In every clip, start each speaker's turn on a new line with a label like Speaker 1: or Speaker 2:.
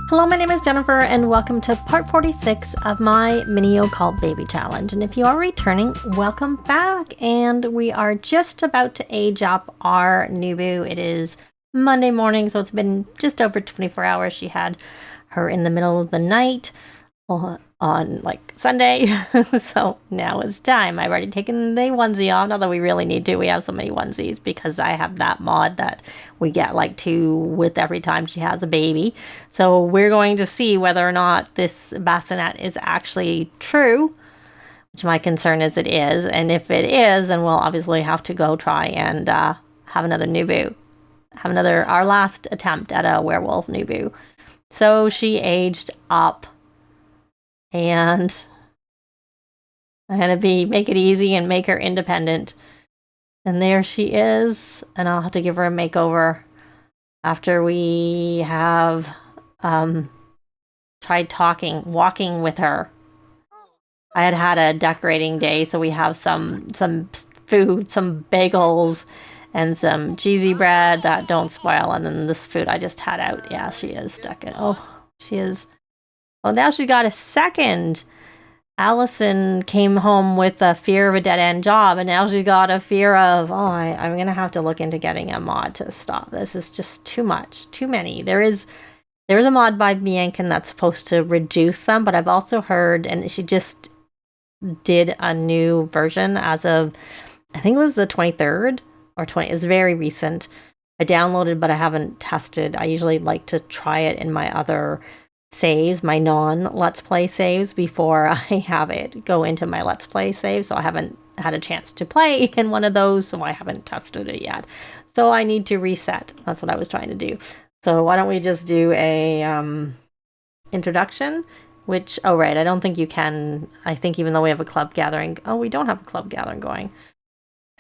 Speaker 1: Hello, my name is Jennifer and welcome to part 46 of my mini Occult baby challenge. And if you are returning, welcome back. And we are just about to age up our new boo. It is Monday morning, so it's been just over 24 hours. She had her in the middle of the night on like Sunday. So now it's time. I've already taken the onesie off, not that we really need to. We have so many onesies because I have that mod that we get like 2 with every time she has a baby. So we're going to see whether or not this bassinet is actually true, which my concern is it is. And if it is, then we'll obviously have to go try and have another new boo. Have our last attempt at a werewolf new boo. So she aged up. And I'm going to make it easy and make her independent. And there she is. And I'll have to give her a makeover after we have tried walking with her. I had a decorating day, so we have some food, some bagels, and some cheesy bread that don't spoil. And then this food I just had out. Yeah, she is stuck in. Oh, she is. Well, now she got a second. Allison came home with a fear of a dead-end job, and now she got a fear of, I'm going to have to look into getting a mod to stop. This is just too much, too many. There's a mod by Biancan that's supposed to reduce them, but I've also heard, and she just did a new version as of, I think it was the 23rd or 20. It's very recent. I downloaded, but I haven't tested. I usually like to try it in my other saves, my non-Let's Play saves, before I have it go into my Let's Play save. So I haven't had a chance to play in one of those, so I haven't tested it yet. So I need to reset. That's what I was trying to do. So why don't we just do a introduction, which, oh right, I don't think you can. I think even though we have a club gathering, we don't have a club gathering going.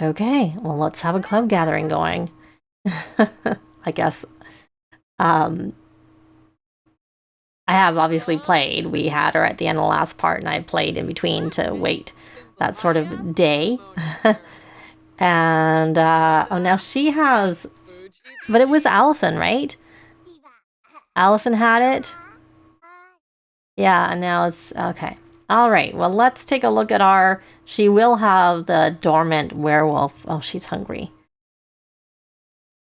Speaker 1: Okay, well, let's have a club gathering going. I guess. I have obviously played. We had her at the end of the last part, and I played in between to wait that sort of day. And, now she has... But it was Allison, right? Allison had it? Yeah, and now it's... Okay. All right, well, let's take a look at our... She will have the dormant werewolf. Oh, she's hungry.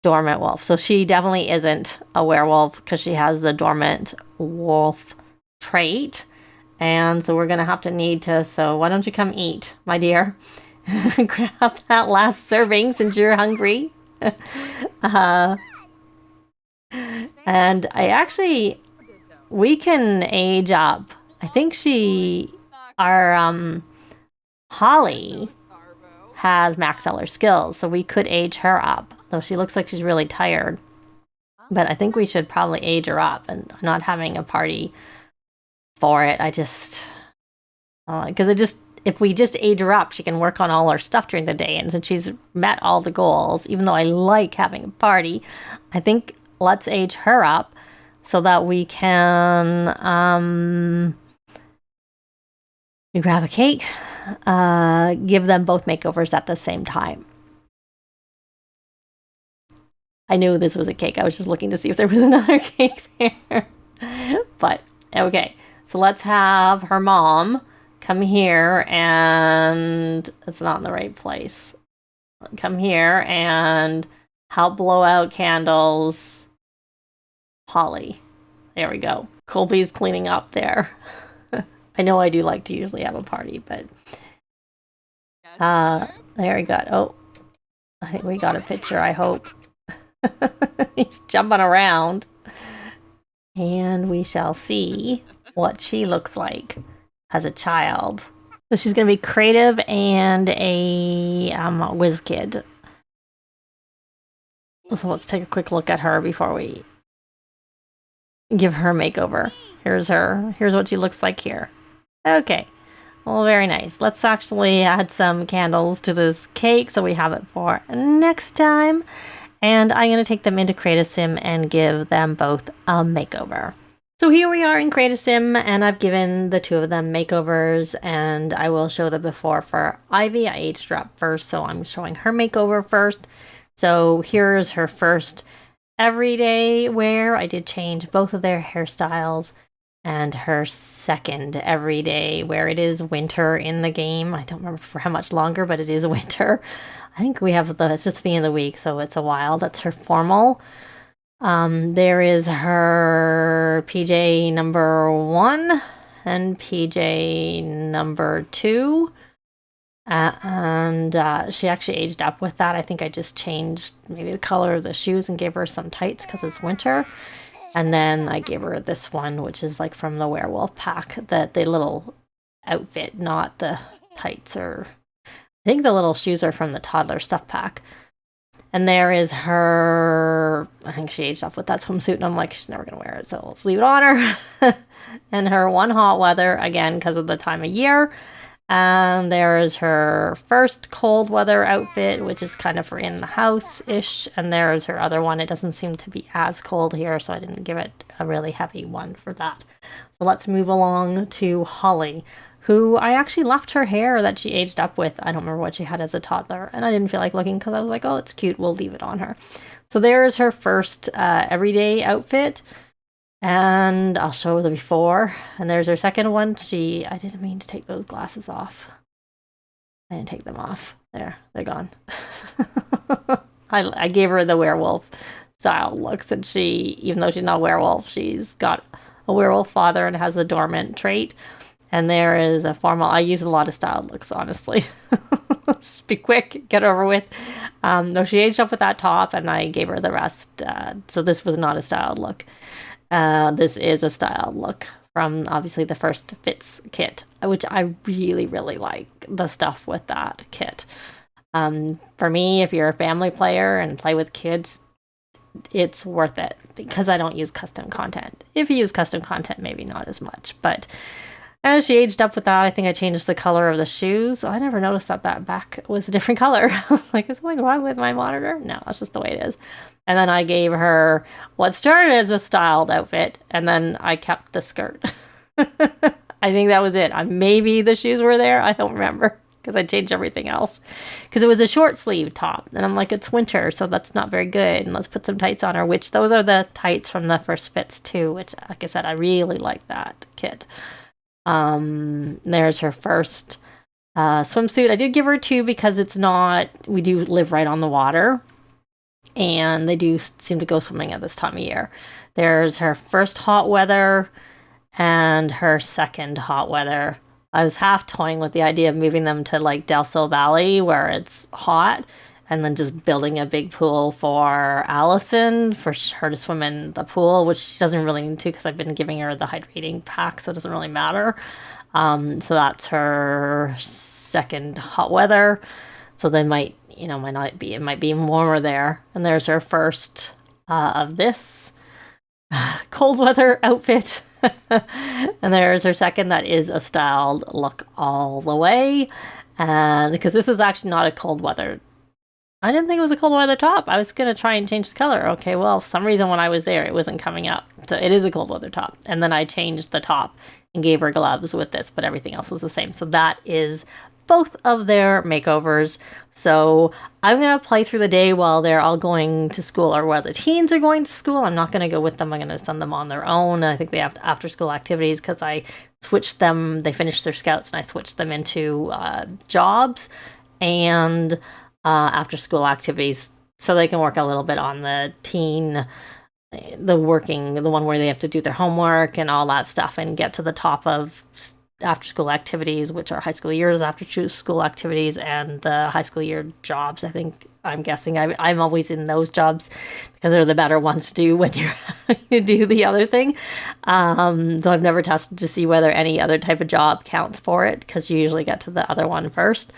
Speaker 1: Dormant wolf. So she definitely isn't a werewolf because she has the dormant wolf trait. And so we're going to have to need to... So why don't you come eat, my dear? Grab that last serving since you're hungry. And I actually... We can age up. I think our Holly has max seller skills, so we could age her up. Though she looks like she's really tired. But I think we should probably age her up, and not having a party for it. I just... Because if we just age her up, she can work on all our stuff during the day. And since she's met all the goals, even though I like having a party, I think let's age her up so that we can... we grab a cake, give them both makeovers at the same time. I knew this was a cake. I was just looking to see if there was another cake there. But, okay. So let's have her mom come here and... It's not in the right place. Come here and help blow out candles. Holly. There we go. Colby's cleaning up there. I know I do like to usually have a party, but... there we go. Oh, I think we got a picture, I hope. He's jumping around. And we shall see what she looks like as a child. So she's going to be creative and a whiz kid. So let's take a quick look at her before we give her a makeover. Here's her. Here's what she looks like here. Okay. Well, very nice. Let's actually add some candles to this cake so we have it for next time. And I'm going to take them into CreateASim and give them both a makeover. So here we are in CreateASim, and I've given the 2 of them makeovers, and I will show the before for Ivy. I aged her up first, so I'm showing her makeover first. So here's her first everyday wear, I did change both of their hairstyles, and her second everyday wear. It is winter in the game. I don't remember for how much longer, but it is winter. I think we have it's just the beginning of the week, so it's a while. That's her formal. There is her PJ number 1 and PJ number 2. And she actually aged up with that. I think I just changed maybe the color of the shoes and gave her some tights because it's winter. And then I gave her this one, which is like from the werewolf pack, the little outfit, not the tights. Or I think the little shoes are from the toddler stuff pack. And there is her, I think she aged up with that swimsuit, and I'm like, she's never going to wear it, so let's leave it on her. And her one hot weather, again, because of the time of year. And there is her first cold weather outfit, which is kind of for in the house-ish. And there is her other one. It doesn't seem to be as cold here, so I didn't give it a really heavy one for that. So let's move along to Holly, who I actually left her hair that she aged up with. I don't remember what she had as a toddler, and I didn't feel like looking because I was like, oh, it's cute. We'll leave it on her. So there's her first everyday outfit. And I'll show the before. And there's her second one. I didn't mean to take those glasses off. I didn't take them off. There, they're gone. I gave her the werewolf style looks, and she, even though she's not a werewolf, she's got a werewolf father and has a dormant trait. And there is a formal, I use a lot of styled looks, honestly. Just be quick, get over with. No, she aged up with that top, and I gave her the rest. So this was not a styled look. This is a styled look from obviously the first Fits kit, which I really, really like the stuff with that kit. For me, if you're a family player and play with kids, it's worth it because I don't use custom content. If you use custom content, maybe not as much, but as she aged up with that, I think I changed the color of the shoes. I never noticed that back was a different color. Like, is something wrong with my monitor? No, that's just the way it is. And then I gave her what started as a styled outfit, and then I kept the skirt. I think that was it. Maybe the shoes were there. I don't remember because I changed everything else. Because it was a short sleeve top, and I'm like, it's winter, so that's not very good. And let's put some tights on her, which those are the tights from the first Fits too, which, like I said, I really like that kit. There's her first swimsuit. I did give her 2 because we do live right on the water. And they do seem to go swimming at this time of year. There's her first hot weather and her second hot weather. I was half toying with the idea of moving them to like Del Sol Valley where it's hot, and then just building a big pool for Allison for her to swim in the pool, which she doesn't really need to because I've been giving her the hydrating pack, so it doesn't really matter. So that's her second hot weather. So they might not be, it might be warmer there. And there's her first of this cold weather outfit. And there's her second that is a styled look all the way. And because this is actually not a cold weather. I didn't think it was a cold weather top. I was going to try and change the color. Okay, well, for some reason when I was there, it wasn't coming up. So it is a cold weather top. And then I changed the top and gave her gloves with this, but everything else was the same. So that is both of their makeovers. So I'm going to play through the day while they're all going to school, or while the teens are going to school. I'm not going to go with them. I'm going to send them on their own. I think they have after school activities because I switched them. They finished their scouts and I switched them into jobs and after school activities so they can work a little bit on the the one where they have to do their homework and all that stuff and get to the top of after school activities, which are high school years after school activities and the high school year jobs. I'm guessing I'm always in those jobs because they're the better ones to do when you do the other thing. So I've never tested to see whether any other type of job counts for it because you usually get to the other one first.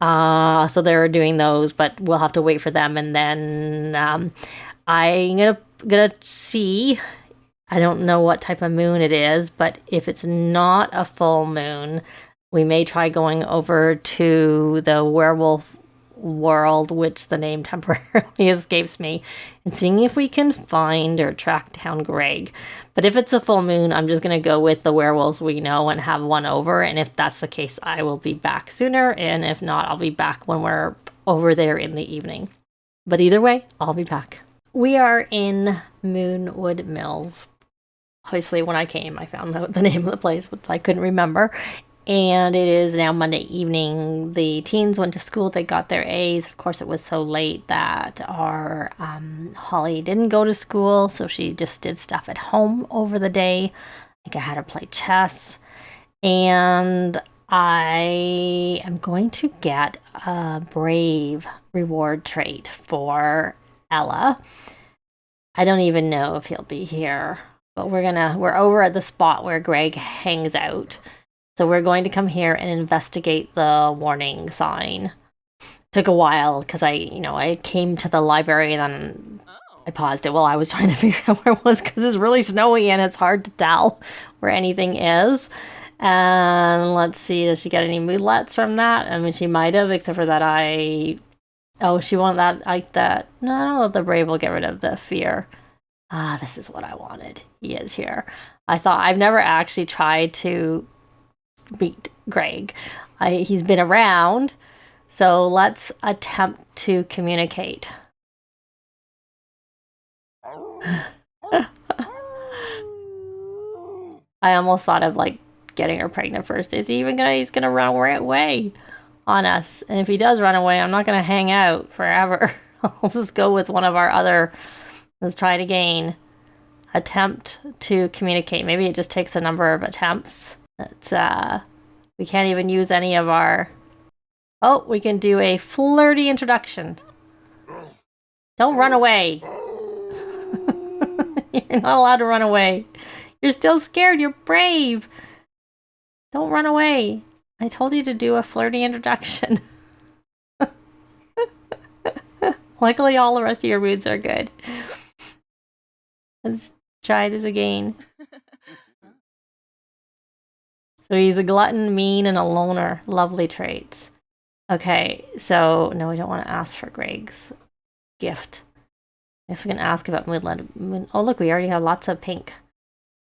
Speaker 1: So they're doing those, but we'll have to wait for them. And then I'm gonna see. I don't know what type of moon it is, but if it's not a full moon, we may try going over to the werewolf world, which the name temporarily escapes me, and seeing if we can find or track down Greg. But if it's a full moon, I'm just going to go with the werewolves we know and have one over. And if that's the case, I will be back sooner. And if not, I'll be back when we're over there in the evening. But either way, I'll be back. We are in Moonwood Mills. Obviously, when I came, I found the name of the place, which I couldn't remember. And it is now Monday evening. The teens went to school. They got their A's. Of course, it was so late that our Holly didn't go to school, so she just did stuff at home over the day. I think I had her play chess. And I am going to get a Brave reward trait for Ella. I don't even know if he'll be here, but we're over at the spot where Greg hangs out. So we're going to come here and investigate the warning sign. Took a while because I came to the library and then I paused it while I was trying to figure out where it was because it's really snowy and it's hard to tell where anything is. And let's see, does she get any moodlets from that? I mean, she might have, except for that she wanted that. No, I don't know if the Brave will get rid of this here. This is what I wanted. He is here. I've never actually tried to beat Greg. He's been around, so let's attempt to communicate. I almost thought of getting her pregnant first. He's gonna run away on us, and if he does run away, I'm not gonna hang out forever. I'll just go with one of our other. Let's try it again. Attempt to communicate. Maybe it just takes a number of attempts. It's we can't even use any of our. Oh, we can do a flirty introduction. Don't run away. You're not allowed to run away. You're still scared. You're brave. Don't run away. I told you to do a flirty introduction. Luckily, all the rest of your moods are good. Let's try this again. So he's a glutton, mean, and a loner. Lovely traits. Okay, so no, we don't want to ask for Greg's gift. I guess we can ask about Moonlight. Oh, look, we already have lots of pink.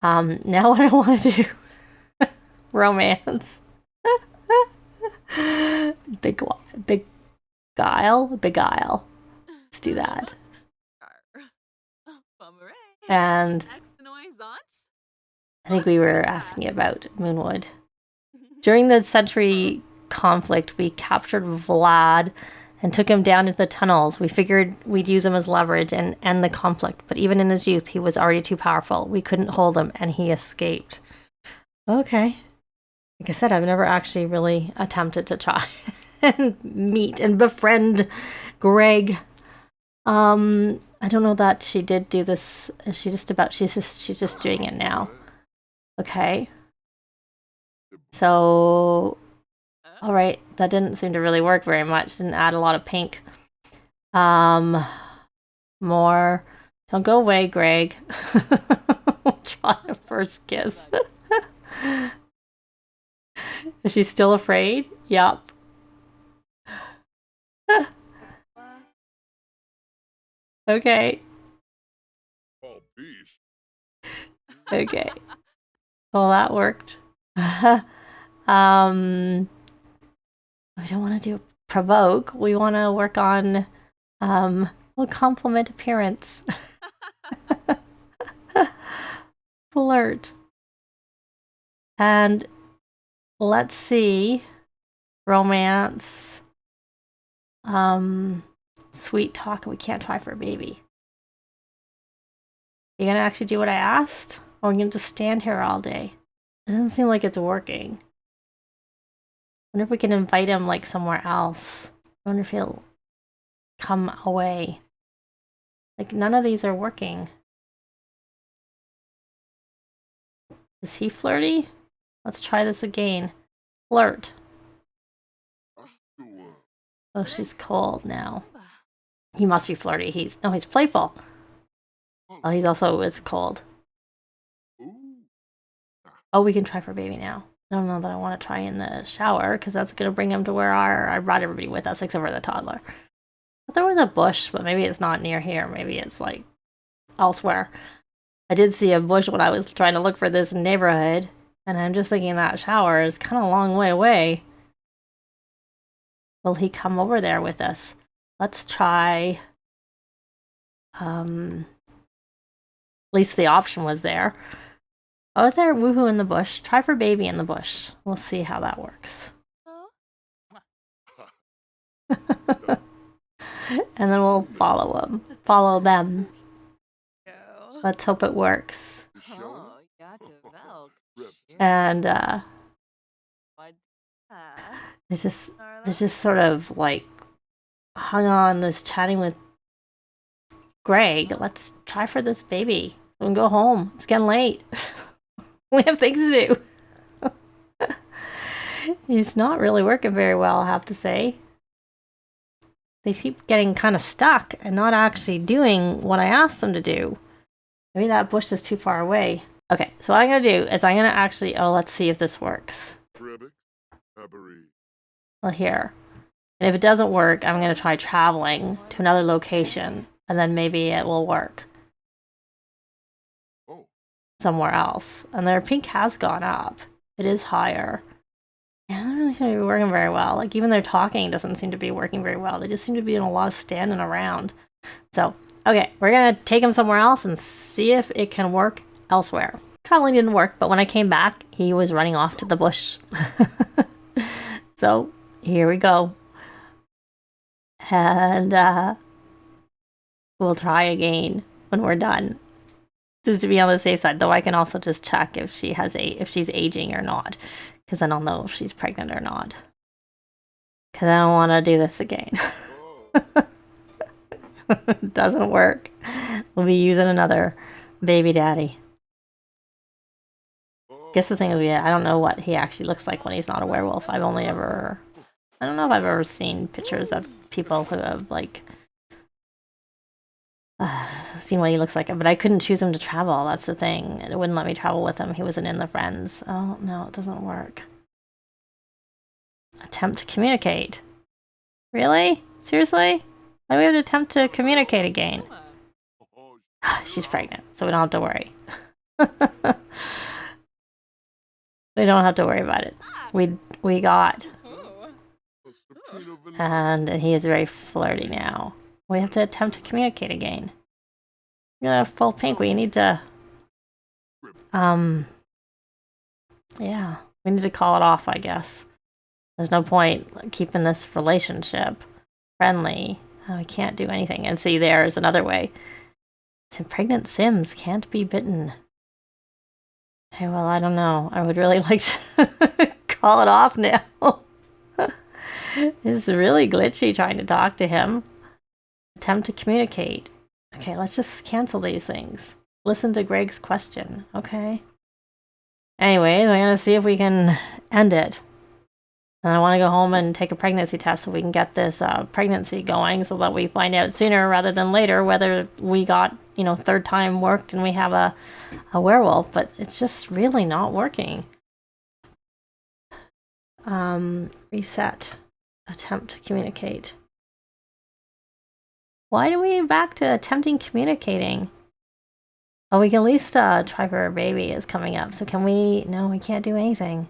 Speaker 1: Now what I want to do. Romance. Big guile. Let's do that. And I think we were asking about Moonwood. During the Century conflict, we captured Vlad and took him down into the tunnels. We figured we'd use him as leverage and end the conflict, but even in his youth, he was already too powerful. We couldn't hold him, and he escaped. Okay. Like I said, I've never actually really attempted to try and meet and befriend Greg. I don't know that she did do this. She's just doing it now. Okay. So, all right, that didn't seem to really work very much. Didn't add a lot of pink. More. Don't go away, Greg. We'll try a first kiss. Is she still afraid? Yup. Okay. Okay. Well, that worked. We don't want to do provoke. We want to work on compliment appearance. Flirt. And let's see. Romance. Sweet talk. We can't try for a baby. You gonna actually do what I asked? Or are we gonna just stand here all day? It doesn't seem like it's working. I wonder if we can invite him somewhere else. I wonder if he'll come away. None of these are working. Is he flirty? Let's try this again. Flirt. Oh, she's cold now. He must be flirty. He's playful. Oh, he's also cold. Oh, we can try for baby now. I don't know that I want to try in the shower because that's going to bring him to where I brought everybody with us except for the toddler. But there was a bush, but maybe it's not near here. Maybe it's elsewhere. I did see a bush when I was trying to look for this neighborhood, and I'm just thinking that shower is kind of a long way away. Will he come over there with us? Let's try At least the option was there. Oh, there, woohoo in the bush. Try for baby in the bush. We'll see how that works. And then we'll follow them. Let's hope it works. And it's just sort of like hung on this chatting with Greg. Let's try for this baby. We can go home. It's getting late. We have things to do. He's not really working very well, I have to say. They keep getting kind of stuck and not actually doing what I asked them to do. Maybe that bush is too far away. Okay, so what I'm going to do is I'm going to actually... Oh, let's see if this works. Well, here. And if it doesn't work, I'm going to try traveling to another location. And then maybe it will work. Somewhere else. And their pink has gone up. It is higher. Yeah, it doesn't really seem to be working very well. Like, even their talking doesn't seem to be working very well. They just seem to be doing a lot of standing around. So, okay, we're going to take him somewhere else and see if it can work elsewhere. Traveling didn't work, but when I came back, he was running off to the bush. So, here we go. And we'll try again when we're done. Just to be on the safe side, though I can also just check if she's aging or not. Because then I'll know if she's pregnant or not. Because I don't want to do this again. It doesn't work. We'll be using another baby daddy. Guess the thing is, I don't know what he actually looks like when he's not a werewolf. I don't know if I've ever seen pictures of people who have, like, seen what he looks like. But I couldn't choose him to travel. That's the thing. It wouldn't let me travel with him. He wasn't in the friends. Oh, no, it doesn't work. Attempt to communicate. Really? Seriously? Why do we have to attempt to communicate again? She's pregnant, so we don't have to worry. We don't have to worry about it. We got. And he is very flirty now. We have to attempt to communicate again. You got a full pink. We need to... Yeah. We need to call it off, I guess. There's no point keeping this relationship friendly. I can't do anything. And see, there's another way. Pregnant Sims can't be bitten. Okay, well, I don't know. I would really like to call it off now. It's really glitchy trying to talk to him. Attempt to communicate. Okay, let's just cancel these things. Listen to Greg's question. Okay. Anyways, I'm going to see if we can end it. And I want to go home and take a pregnancy test so we can get this pregnancy going so that we find out sooner rather than later whether we got, third time worked and we have a werewolf. But it's just really not working. Reset. Attempt to communicate. Why do we back to attempting communicating? Oh, we can at least try for a baby is coming up. So can we? No, we can't do anything.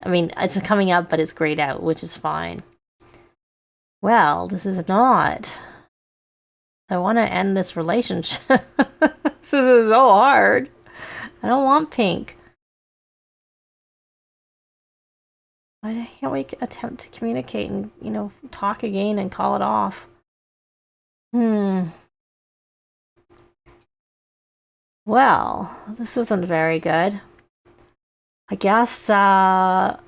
Speaker 1: I mean, it's coming up, but it's grayed out, which is fine. Well, this is not. I want to end this relationship. This is so hard. I don't want pink. Why can't we attempt to communicate and, talk again and call it off? Well, this isn't very good. I guess I'll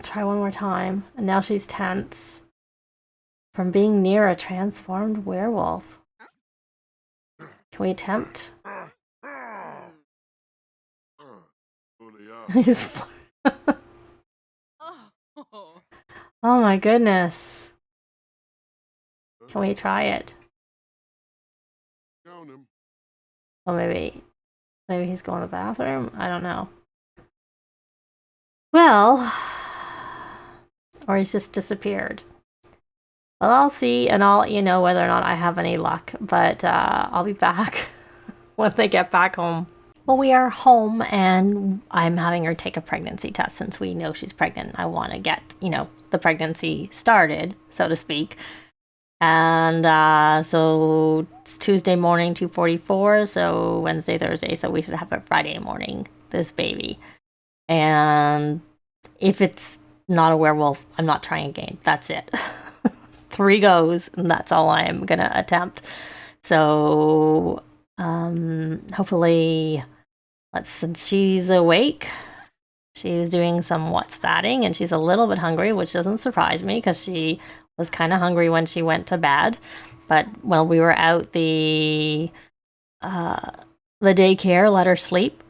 Speaker 1: try one more time. And now she's tense from being near a transformed werewolf. Can we attempt? He's oh my goodness. Can we try it? Oh, maybe he's going to the bathroom? I don't know. Well, or he's just disappeared. Well, I'll see, and I'll let you know whether or not I have any luck. But I'll be back when they get back home. Well, we are home, and I'm having her take a pregnancy test since we know she's pregnant. I want to get, the pregnancy started, so to speak. And so it's Tuesday morning, 2:44. So Wednesday, Thursday. So we should have it Friday morning, this baby. And if it's not a werewolf, I'm not trying again. That's it. 3 goes, and that's all I'm going to attempt. So hopefully, since she's awake, she's doing some what's thatting, and she's a little bit hungry, which doesn't surprise me because she was kind of hungry when she went to bed. But when we were out, the daycare let her sleep.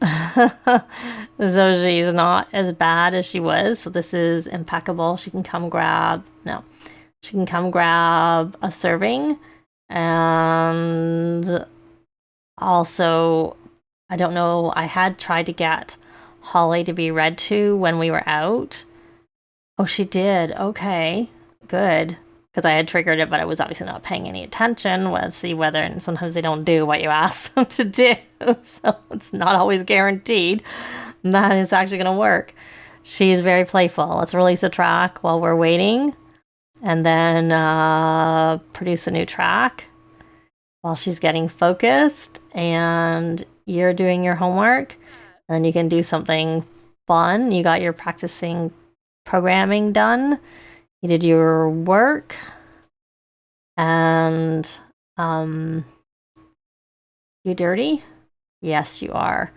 Speaker 1: So she's not as bad as she was. So this is impeccable. She can come grab a serving. And also, I don't know, I had tried to get Holly to be read to when we were out. Oh, she did. Okay, good. Because I had triggered it, but I was obviously not paying any attention. Let's see whether, and sometimes they don't do what you ask them to do. So it's not always guaranteed that it's actually going to work. She's very playful. Let's release a track while we're waiting. And then produce a new track while she's getting focused. And you're doing your homework. And then you can do something fun. You got your practicing programming done. You did your work. And you dirty? Yes, you are.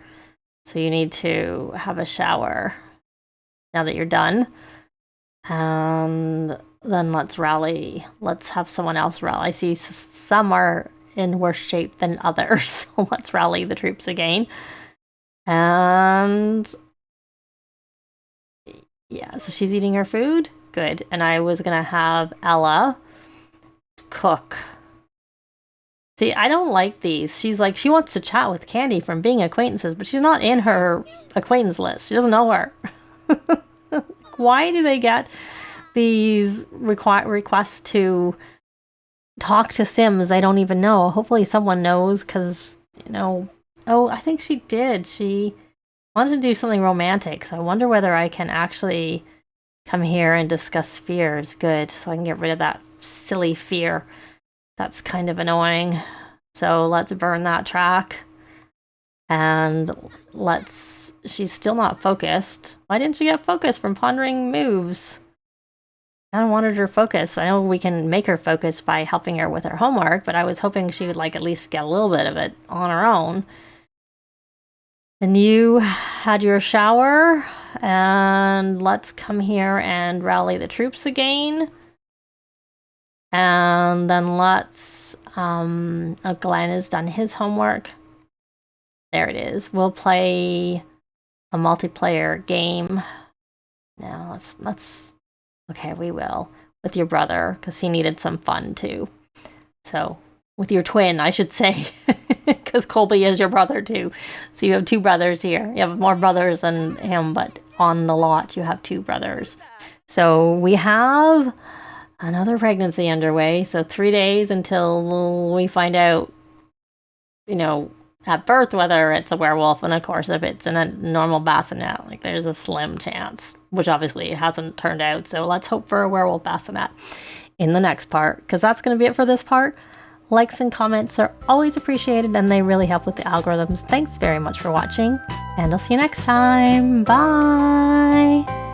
Speaker 1: So you need to have a shower now that you're done. And then let's rally. Let's have someone else rally. I see some are in worse shape than others. So let's rally the troops again. And yeah, so she's eating her food. Good. And I was going to have Ella cook. See, I don't like these. She's like, she wants to chat with Candy from being acquaintances, but she's not in her acquaintance list. She doesn't know her. Why do they get these requests to talk to Sims I don't even know? Hopefully someone knows, because, you know, oh, I think she did. She wanted to do something romantic, so I wonder whether I can actually come here and discuss fears. Good, so I can get rid of that silly fear. That's kind of annoying. So let's burn that track. And she's still not focused. Why didn't she get focused from pondering moves? I don't wanted her focus. I know we can make her focus by helping her with her homework, but I was hoping she would at least get a little bit of it on her own. And you had your shower, and let's come here and rally the troops again. And then let's, Glenn has done his homework. There it is. We'll play a multiplayer game. Now okay, we will. With your brother, because he needed some fun too. So, with your twin, I should say. Because Colby is your brother too. So you have 2 brothers here. You have more brothers than him, but on the lot you have 2 brothers. So we have another pregnancy underway. So 3 days until we find out, you know, at birth whether it's a werewolf. And of course, if it's in a normal bassinet, there's a slim chance, which obviously it hasn't turned out. So let's hope for a werewolf bassinet in the next part, because that's going to be it for this part. Likes and comments are always appreciated, and they really help with the algorithms. Thanks very much for watching, and I'll see you next time. Bye!